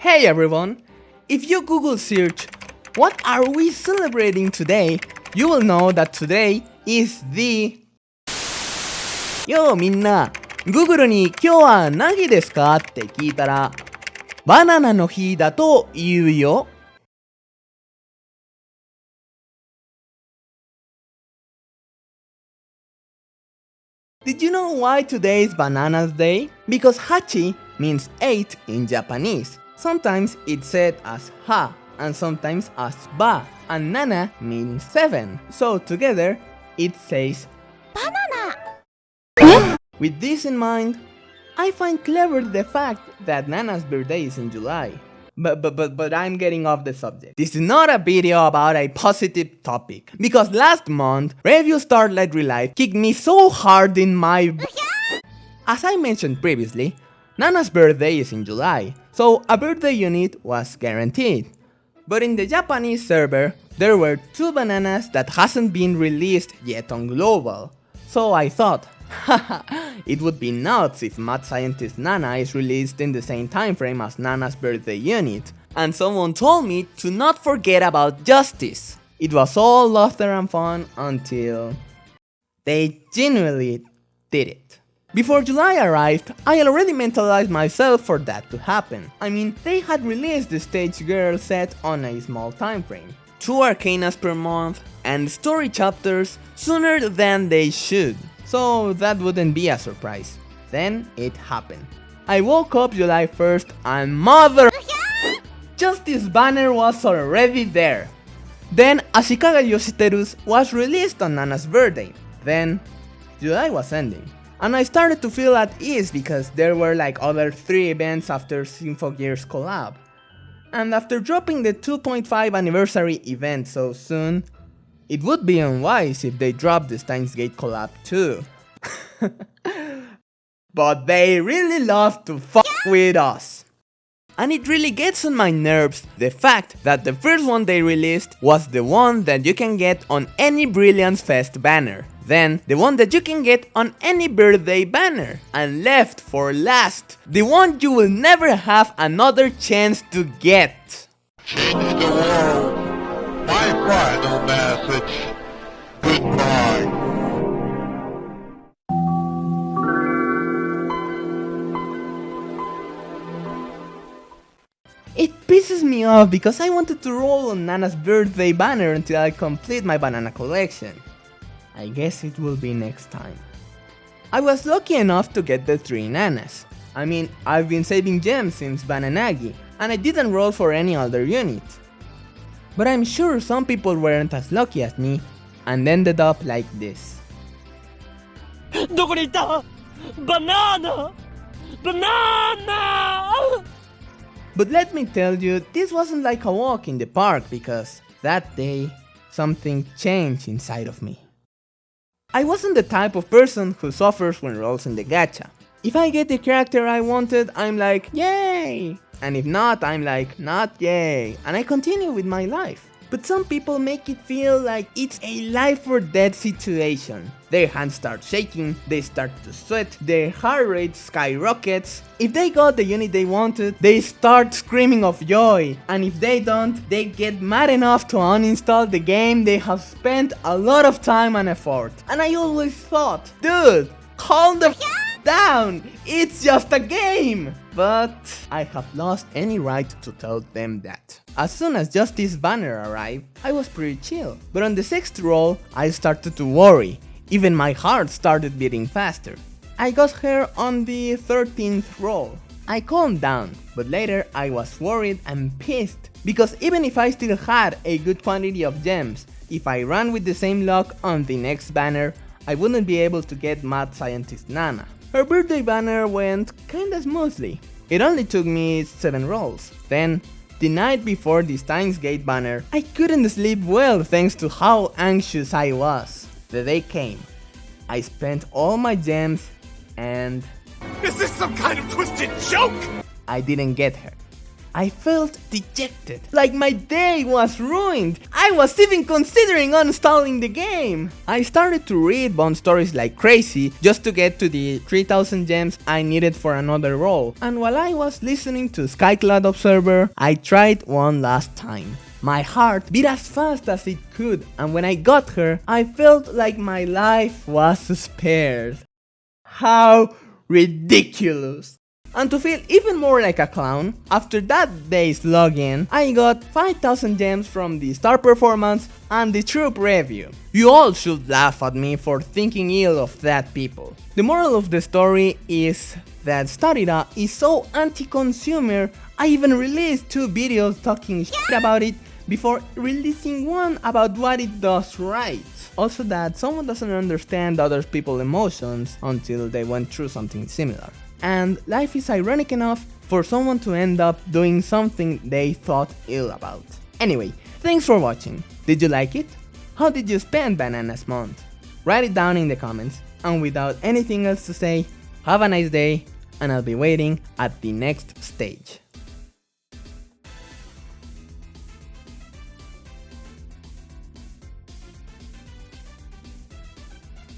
Hey everyone! If you Google search, what are we celebrating today? You will know that today is the... ようみんな、Google に今日は何日ですかって聞いたら、バナナの日だと言うよ。Did you know why today is Bananas Day? Because hachi means 8 in Japanese. Sometimes it's said as ha and sometimes as ba, and nana means 7. So together it says banana. With this in mind, I find clever the fact that Nana's birthday is in July. But I'm getting off the subject. This is not a video about a positive topic, because last month, Revue Starlight Relive kicked me so hard in my... As I mentioned previously, Nana's birthday is in July, so a birthday unit was guaranteed. But in the Japanese server, there were 2 bananas that hasn't been released yet on global. So I thought, haha, it would be nuts if Mad Scientist Nana is released in the same time frame as Nana's birthday unit. And someone told me to not forget about Justice. It was all laughter and fun until they genuinely did it. Before July arrived, I already mentalized myself for that to happen. I mean, they had released the Stage Girl set on a small time frame. 2 arcanas per month and story chapters sooner than they should. So that wouldn't be a surprise. Then it happened. I woke up July 1st and mother... Justice banner was already there. Then Ashikaga Yoshiteru's was released on Nana's birthday. Then July was ending. And I started to feel at ease because there were like other 3 events after Symphogear's collab. And after dropping the 2.5 anniversary event so soon, it would be unwise if they dropped the Steins Gate collab too. But they really love to fuck with us. And it really gets on my nerves the fact that the first one they released was the one that you can get on any Brilliance Fest banner. Then the one that you can get on any birthday banner. And left for last, the one you will never have another chance to get. Change the world. My final message. Goodbye. It pisses me off because I wanted to roll on Nana's birthday banner until I complete my banana collection. I guess it will be next time. I was lucky enough to get the 3 Nanas. I mean, I've been saving gems since Bananagi, and I didn't roll for any other unit. But I'm sure some people weren't as lucky as me and ended up like this. どこに行った? Banana! Banana! But let me tell you, this wasn't like a walk in the park because that day, something changed inside of me. I wasn't the type of person who suffers when rolls in the gacha. If I get the character I wanted, I'm like, yay! And if not, I'm like, not yay, and I continue with my life. But some people make it feel like it's a life or death situation. Their hands start shaking, they start to sweat, their heart rate skyrockets. If they got the unit they wanted, they start screaming of joy. And if they don't, they get mad enough to uninstall the game they have spent a lot of time and effort. And I always thought, dude, calm the f down, it's just a game! But I have lost any right to tell them that. As soon as Justice banner arrived, I was pretty chill. But on the 6th roll, I started to worry. Even my heart started beating faster. I got her on the 13th roll. I calmed down, but later I was worried and pissed. Because even if I still had a good quantity of gems, if I ran with the same luck on the next banner, I wouldn't be able to get Mad Scientist Nana. Her birthday banner went kinda smoothly. It only took me 7 rolls. Then, the night before the Steins Gate banner, I couldn't sleep well thanks to how anxious I was. The day came. I spent all my gems and... Is this some kind of twisted joke? I didn't get her. I felt dejected, like my day was ruined. I was even considering uninstalling the game. I started to read Bond stories like crazy just to get to the 3000 gems I needed for another role. And while I was listening to Skycloud Observer, I tried one last time. My heart beat as fast as it could, and when I got her, I felt like my life was spared. How ridiculous! And to feel even more like a clown, after that day's login, I got 5000 gems from the star performance and the troop review. You all should laugh at me for thinking ill of that people. The moral of the story is that Starita is so anti-consumer, I even released 2 videos talking shit about it before releasing one about what it does right. Also that someone doesn't understand other people's emotions until they went through something similar. And life is ironic enough for someone to end up doing something they thought ill about. Anyway, thanks for watching. Did you like it? How did you spend Bananas Month? Write it down in the comments, and without anything else to say, have a nice day, and I'll be waiting at the next stage.